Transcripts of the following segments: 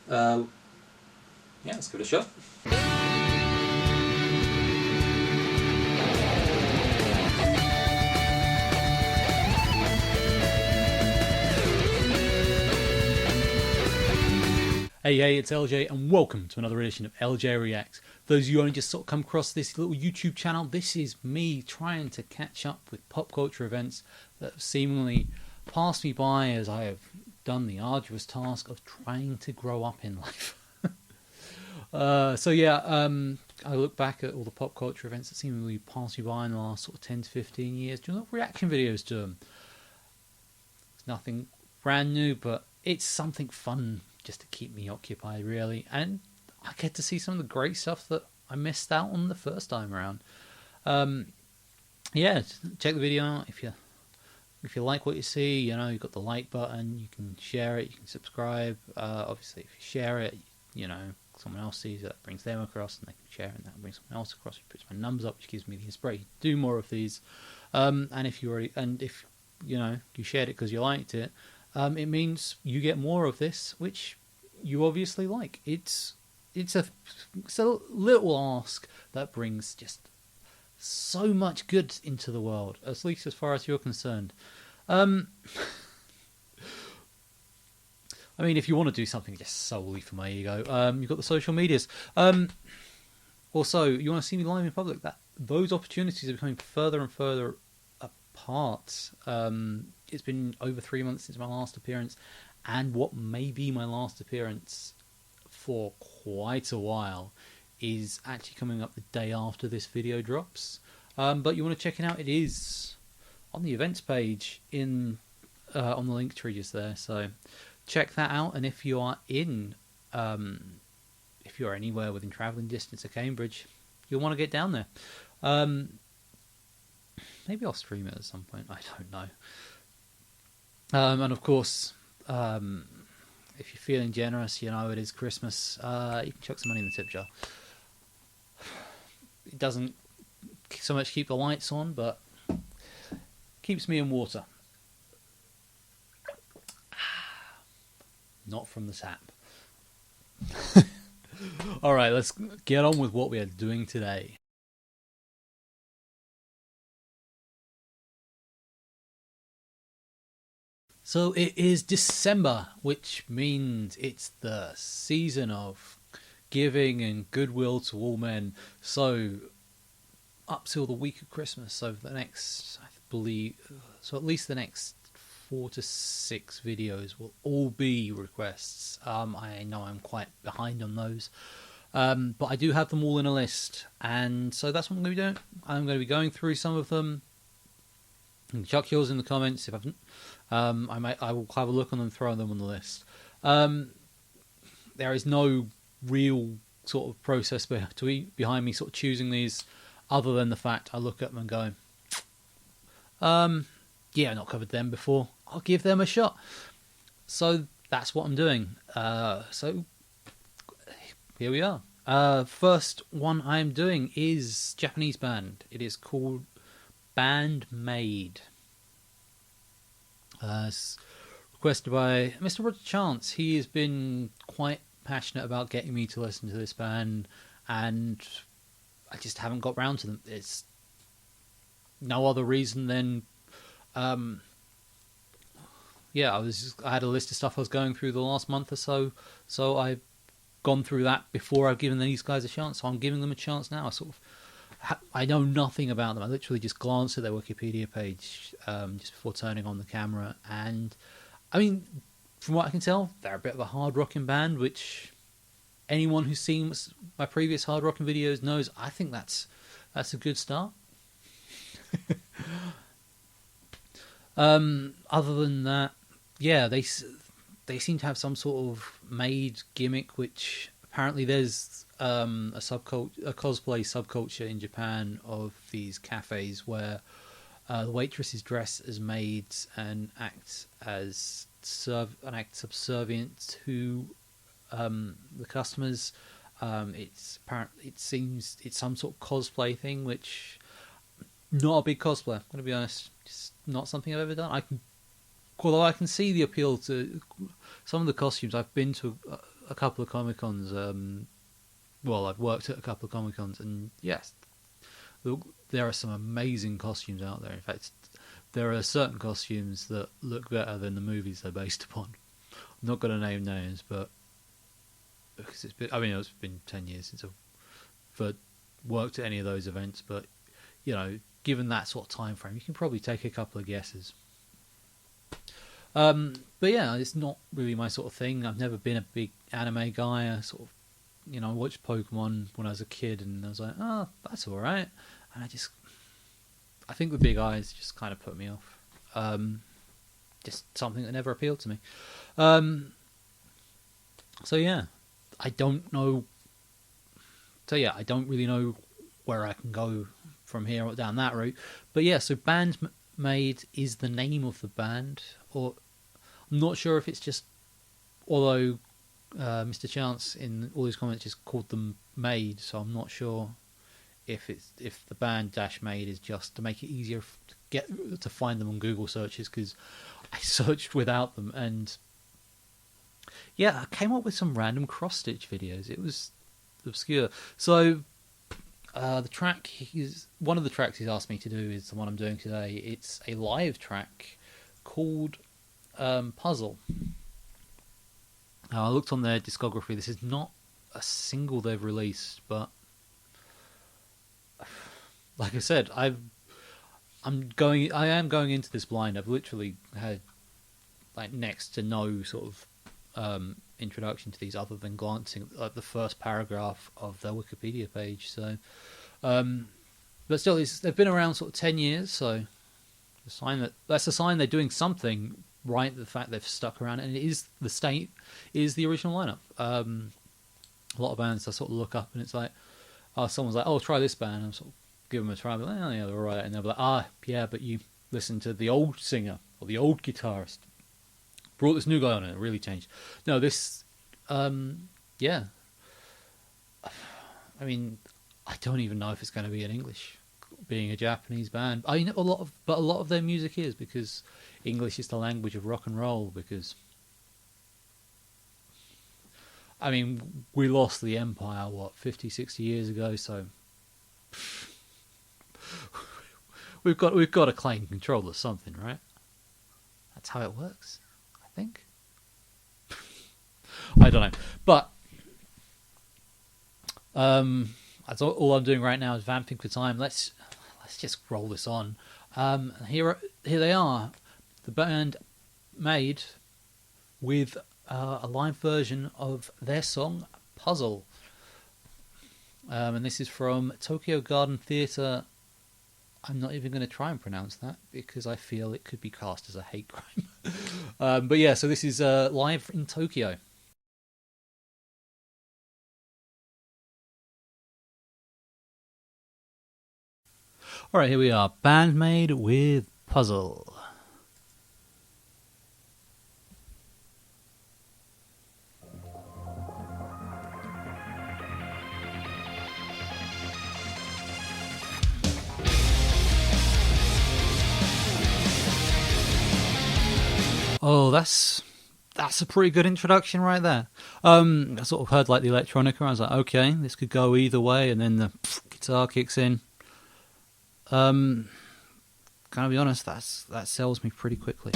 Yeah, let's give it a shot. Hey, it's LJ, and welcome to another edition of LJ Reacts. For those of you who only just sort of come across this little YouTube channel, this is me trying to catch up with pop culture events that have seemingly passed me by as I have done the arduous task of trying to grow up in life. I look back at all the pop culture events that seemingly passed me by in the last sort of 10 to 15 years, doing little reaction videos to them. It's nothing brand new, but it's something fun just to keep me occupied, really. And I get to see some of the great stuff that I missed out on the first time around. Check the video out if you like what you see. You know, you've got the like button, you can share it, you can subscribe. Obviously, if you share it, you know, someone else sees it, that brings them across, and they can share it, and that brings someone else across, which puts my numbers up, which gives me the inspiration to do more of these. And if you know you shared it because you liked it, it means you get more of this, which you obviously like. It's a little ask that brings just so much good into the world, at least as far as you're concerned. I mean, if you want to do something just solely for my ego, you've got the social medias. Also, you want to see me live in public, those opportunities are becoming further and further apart. It's been over 3 months since my last appearance, and what may be my last appearance for quite a while is actually coming up the day after this video drops. But you want to check it out, it is on the events page on the link tree just there, so check that out. And if you are if you're anywhere within travelling distance of Cambridge, you'll want to get down there. Maybe I'll stream it at some point, I don't know. And of course, if you're feeling generous, you know, it is Christmas, you can chuck some money in the tip jar. It doesn't so much keep the lights on, but keeps me in water. Not from the tap. Alright, let's get on with what we are doing today. So it is December, which means it's the season of giving and goodwill to all men. So up till the week of Christmas, so the next, I believe, so at least the next 4 to 6 videos will all be requests. I know I'm quite behind on those, but I do have them all in a list, and so that's what I'm going to be doing. I'm going to be going through some of them. Chuck yours in the comments if I've. I will have a look on them, throw them on the list. There is no real sort of process behind me sort of choosing these, other than the fact I look at them and go, yeah, I've not covered them before, I'll give them a shot. So that's what I'm doing. So here we are. First one I'm doing is Japanese band. It is called Band-Maid. It's requested by Mr. Roger Chance. He has been quite passionate about getting me to listen to this band, and I just haven't got round to them. It's no other reason than, I had a list of stuff I was going through the last month or so, so I've gone through that before I've given these guys a chance, so I'm giving them a chance now. I know nothing about them. I literally just glanced at their Wikipedia page just before turning on the camera, and I mean, from what I can tell, they're a bit of a hard rocking band, which anyone who's seen my previous hard rocking videos knows. I think that's a good start. Other than that, yeah, they seem to have some sort of maid gimmick, which apparently there's a cosplay subculture in Japan of these cafes where the waitresses dress as maids and act subservient to the customers. It seems it's some sort of cosplay thing, which not a big cosplayer. I'm going to be honest, just not something I've ever done. Although I can see the appeal to some of the costumes. I've been to a couple of Comic Cons. Well, I've worked at a couple of Comic Cons, and yes, there are some amazing costumes out there. In fact, there are certain costumes that look better than the movies they're based upon. I'm not going to name names, but because it's been 10 years since I've worked at any of those events, but given that sort of time frame, you can probably take a couple of guesses. But yeah, it's not really my sort of thing. I've never been a big anime guy. I sort of, I watched Pokemon when I was a kid, and I was like, oh, that's all right. And I think the big eyes just kind of put me off. Just something that never appealed to me. So yeah, I don't know. So yeah, I don't really know where I can go from here or down that route. But yeah, so Band-Maid is the name of the band, or I'm not sure if it's just, although Mr. Chance in all his comments just called them Maid, so I'm not sure if the band -Maid is just to make it easier to find them on Google searches, because I searched without them, and yeah, I came up with some random cross stitch videos. It was obscure. So one of the tracks he's asked me to do is the one I'm doing today. It's a live track called Puzzle. I looked on their discography. This is not a single they've released, but like I said, I am going into this blind. I've literally had next to no sort of introduction to these other than glancing at the first paragraph of their Wikipedia page. So, but still, they've been around sort of 10 years. So, that's a sign they're doing something right. The fact they've stuck around, and it is the original lineup. A lot of bands I sort of look up, and it's like, someone's like, "Oh, try this band." I'm sort of give them a try. But oh yeah, they're all right, and they're like, yeah, but you listen to the old singer or the old guitarist. Brought this new guy on, and it really changed. No, this, yeah. I mean, I don't even know if it's going to be in English, being a Japanese band. I mean, a lot of their music is, because English is the language of rock and roll. Because, I mean, we lost the empire 50, 60 years ago, so we've got to claim control of something, right? That's how it works. I think. I don't know, but that's all I'm doing right now is vamping for time. Let's just roll this on. Here they are, the Band-Maid, with a live version of their song Puzzle, and this is from Tokyo Garden Theatre. I'm not even going to try and pronounce that because I feel it could be cast as a hate crime. But yeah, so this is live in Tokyo. Alright, here we are. Band-Maid with Puzzle. Oh, that's a pretty good introduction right there. I sort of heard the electronica. I was like, okay, this could go either way, and then the guitar kicks in. Can I be honest? That sells me pretty quickly.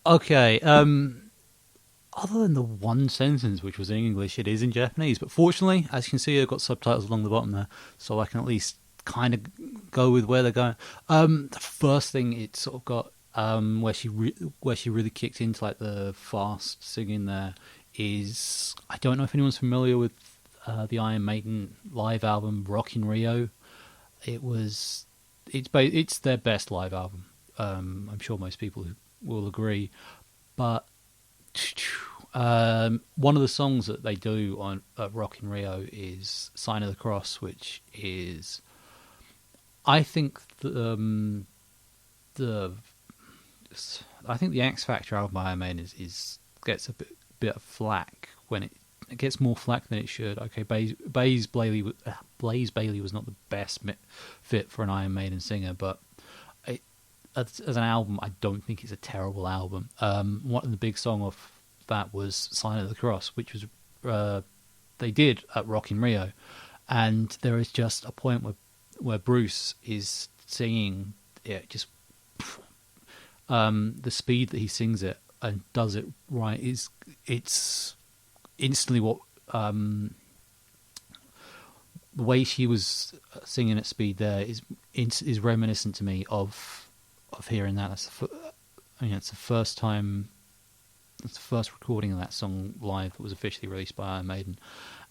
Okay, other than the one sentence which was in English, it is in Japanese. But fortunately, as you can see, I've got subtitles along the bottom there, so I can at least kind of go with where they're going. The first thing it sort of got where she really kicked into like the fast singing there is, I don't know if anyone's familiar with the Iron Maiden live album Rock in Rio. It's their best live album. I'm sure most people will agree, but one of the songs that they do on Rock in Rio is "Sign of the Cross," which is, I think the X Factor album by Iron Maiden is gets a bit of flack when it gets more flack than it should. Okay, Blaze Bailey was not the best fit for an Iron Maiden singer, but as an album, I don't think it's a terrible album. One of the big song off that was "Sign of the Cross," which was they did at Rock in Rio, and there is just a point where Bruce is singing it, just the speed that he sings it and does it right it's instantly what the way she was singing at speed there is reminiscent to me of hearing that. It's the first time. It's the first recording of that song live that was officially released by Iron Maiden,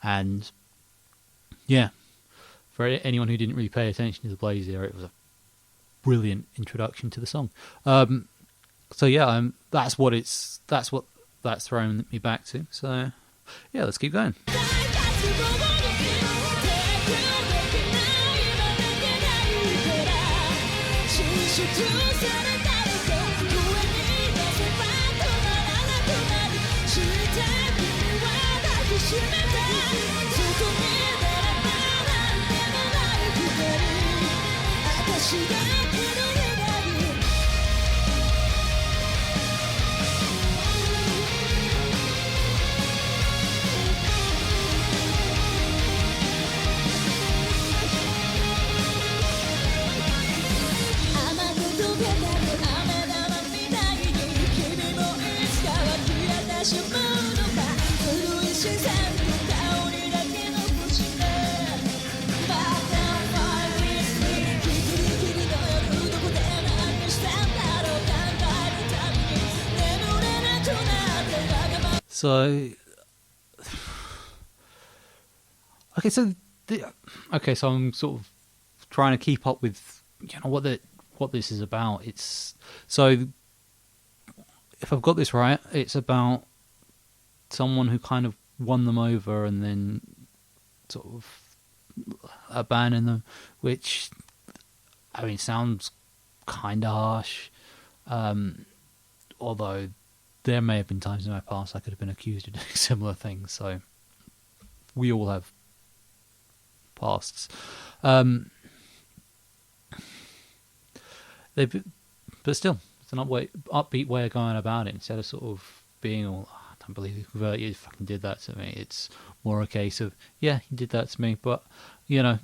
and yeah, for anyone who didn't really pay attention to the Blaze era, it was a brilliant introduction to the song. So yeah, that's what that's thrown me back to. So yeah, let's keep going. So, so I'm sort of trying to keep up with what this is about. It's so, if I've got this right, it's about someone who kind of won them over and then sort of abandoned them, which sounds kind of harsh. Although there may have been times in my past I could have been accused of doing similar things, so we all have pasts. But still, it's an upbeat way of going about it. Instead of sort of being all, "Oh, I don't believe you fucking did that to me," it's more a case of, yeah, you did that to me, but you're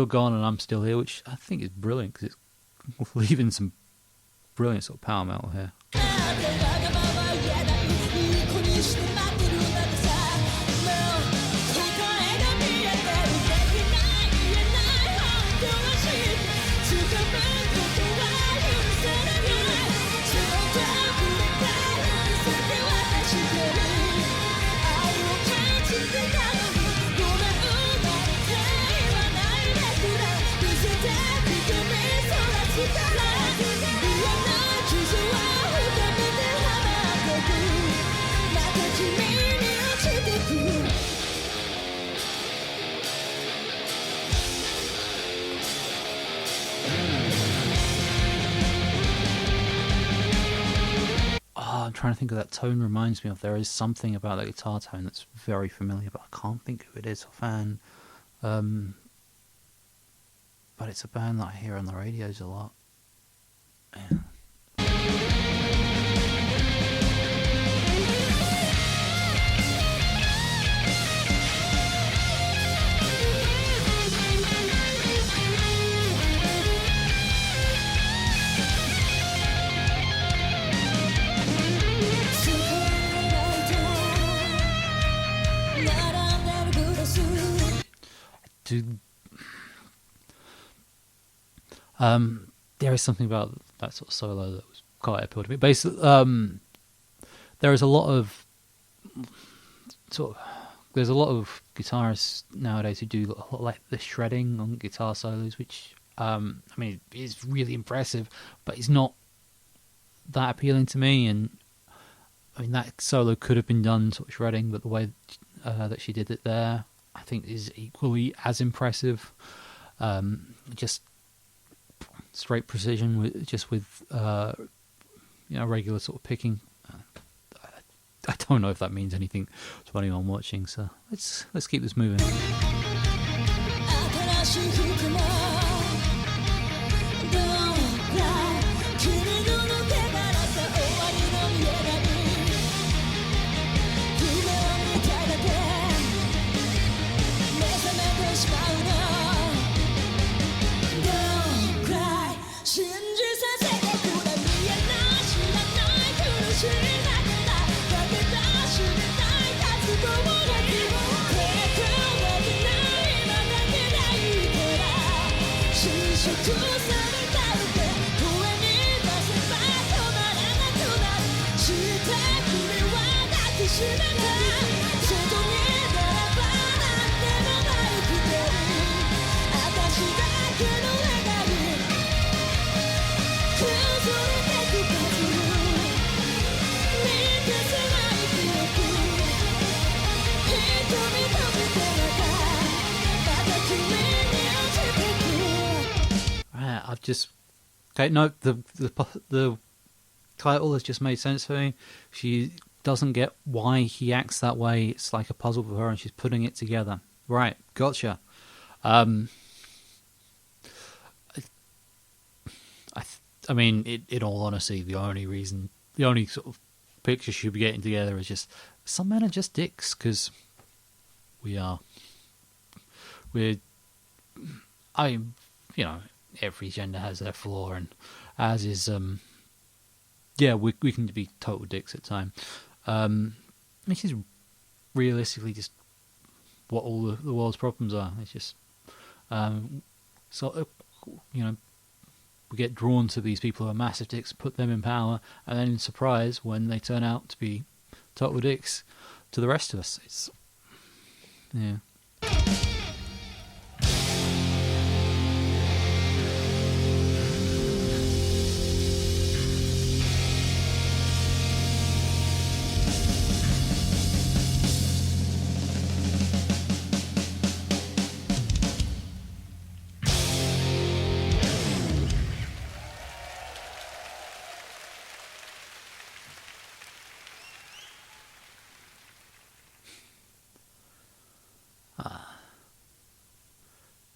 gone and I'm still here, which I think is brilliant because it's leaving some brilliant sort of power metal here. I'm trying to think of that tone. Reminds me of, there is something about that guitar tone that's very familiar, but I can't think who it is offhand. But it's a band that I hear on the radios a lot. Yeah. to there is something about that sort of solo that was quite appealed to me. Basically, there is a lot of there's a lot of guitarists nowadays who do a lot like the shredding on guitar solos, which I mean is really impressive, but it's not that appealing to me. And I mean that solo could have been done sort of shredding, but the way that she did it there, I think is equally as impressive. Just straight precision with regular sort of picking. I don't know if that means anything to anyone watching, so let's keep this moving. I've just okay. No, the title has just made sense for me. She doesn't get why he acts that way. It's like a puzzle for her, and she's putting it together. Right, gotcha. I mean, in all honesty, the only sort of picture she'll be getting together is just some men are just dicks, because we're. Every gender has their flaw, and as is, we can be total dicks at times. This is realistically just what all the world's problems are. It's just, we get drawn to these people who are massive dicks, put them in power, and then surprise when they turn out to be total dicks to the rest of us. It's, yeah.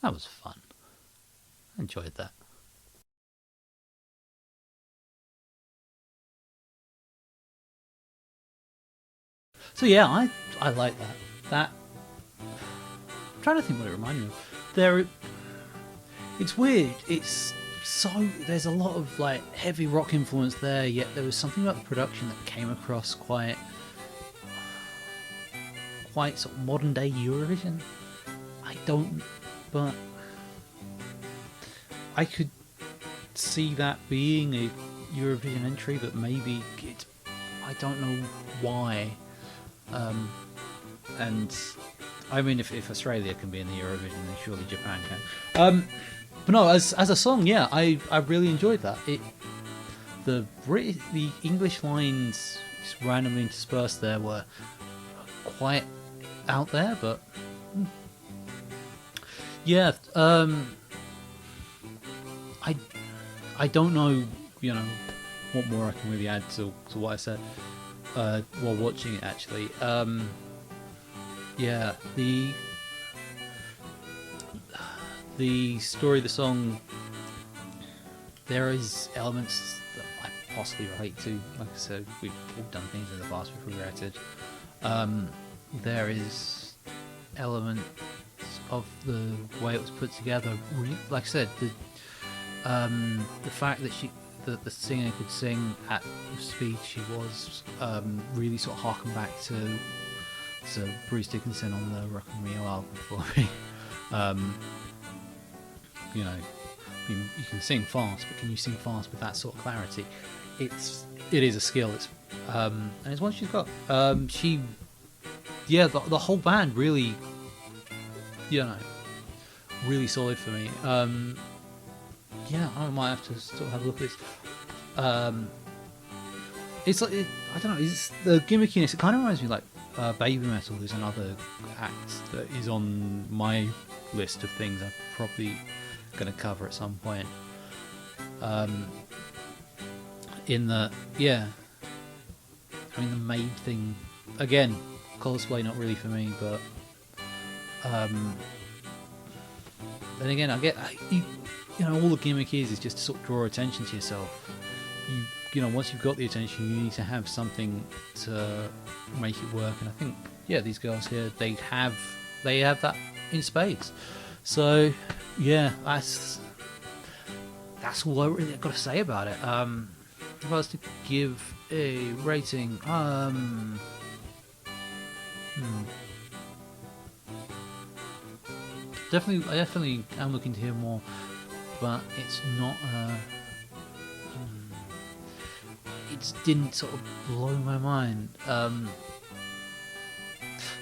That was fun. I enjoyed that. So yeah, I like that. I'm trying to think what it reminded me of. It's weird. There's a lot of like heavy rock influence there, yet there was something about the production that came across quite sort of modern day Eurovision. But I could see that being a Eurovision entry, but maybe I don't know why. And I mean, if Australia can be in the Eurovision, then surely Japan can. But no, as a song, yeah, I really enjoyed that. The English lines just randomly interspersed there were quite out there, but yeah, I don't know, what more I can really add to what I said while watching it. Actually, yeah, the story of the song, there is elements that I possibly relate to. Like I said, we've all done things in the past we've regretted. There is elements of the way it was put together. Like I said, the fact that the singer could sing at the speed she was really sort of harken back to Bruce Dickinson on the Rock and Rio album for me. You know, you can sing fast, but can you sing fast with that sort of clarity? It is a skill. And it's one she's got. The whole band really, really solid for me. I might have to sort of have a look at this. It's like I don't know. It's the gimmickiness. It kind of reminds me like Baby Metal. There's another act that is on my list of things I'm probably going to cover at some point. The Maid thing again. Cosplay not really for me, but then again, I get all the gimmick is just to sort of draw attention to yourself. Once you've got the attention, you need to have something to make it work. And I think, these girls here, they have that in spades. So, that's all I really got to say about it. If I was to give a rating, I definitely am looking to hear more, but it's not. It didn't sort of blow my mind.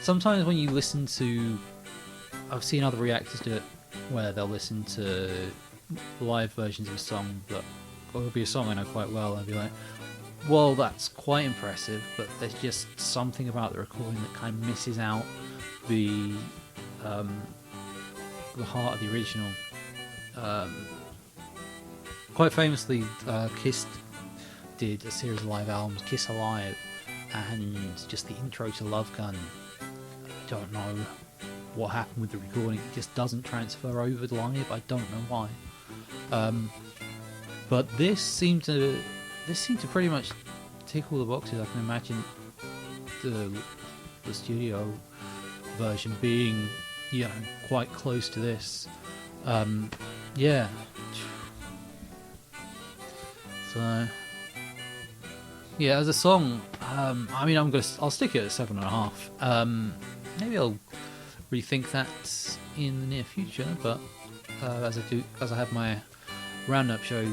Sometimes when you listen to, I've seen other reactors do it, where they'll listen to live versions of a song or it'll be a song I know quite well, and I'll be like, well, that's quite impressive, but there's just something about the recording that kind of misses out the heart of the original. Quite famously, Kiss did a series of live albums, Kiss Alive, and just the intro to Love Gun. I don't know what happened with the recording. It just doesn't transfer over the live. I don't know why. But this seemed to pretty much tick all the boxes. I can imagine the studio version being quite close to this. So as a song, I'll stick it at 7.5. Maybe I'll rethink that in the near future, but as I have my roundup show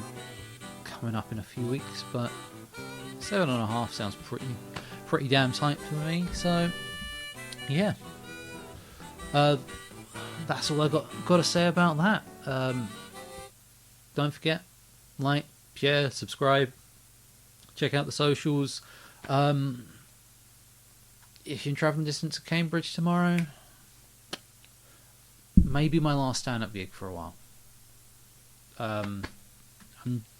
coming up in a few weeks, but 7.5 sounds pretty damn tight for me. So that's all I got to say about that. Don't forget, like, share, subscribe, check out the socials. If you're travelling distance to Cambridge tomorrow, maybe my last stand-up gig for a while.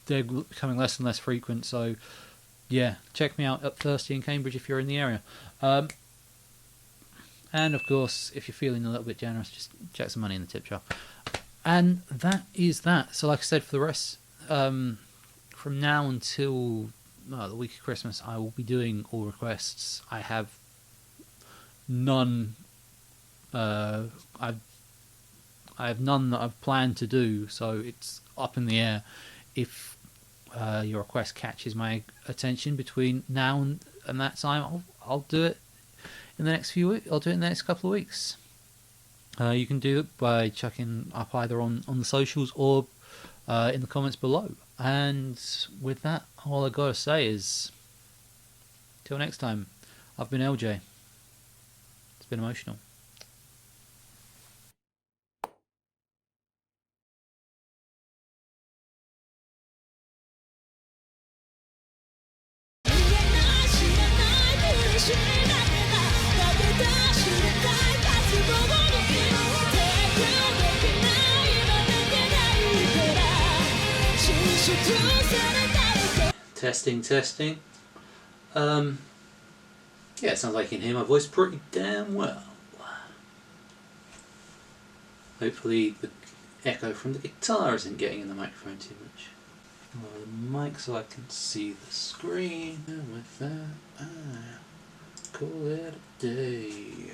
They're becoming less and less frequent, so check me out at Thirsty in Cambridge if you're in the area. And of course, if you're feeling a little bit generous, just check some money in the tip jar. And that is that. So like I said, for the rest, from now until the week of Christmas, I will be doing all requests. I have none. I have none that I've planned to do, so it's up in the air. If your request catches my attention between now and that time, I'll do it in the next few weeks. I'll do it in the next couple of weeks. You can do it by chucking up either on the socials or in the comments below. And with that, all I gotta say is, till next time, I've been LJ. It's been emotional. Testing. It sounds like you can hear my voice pretty damn well. Hopefully the echo from the guitar isn't getting in the microphone too much. Lower the mic so I can see the screen. And with that, call it a day.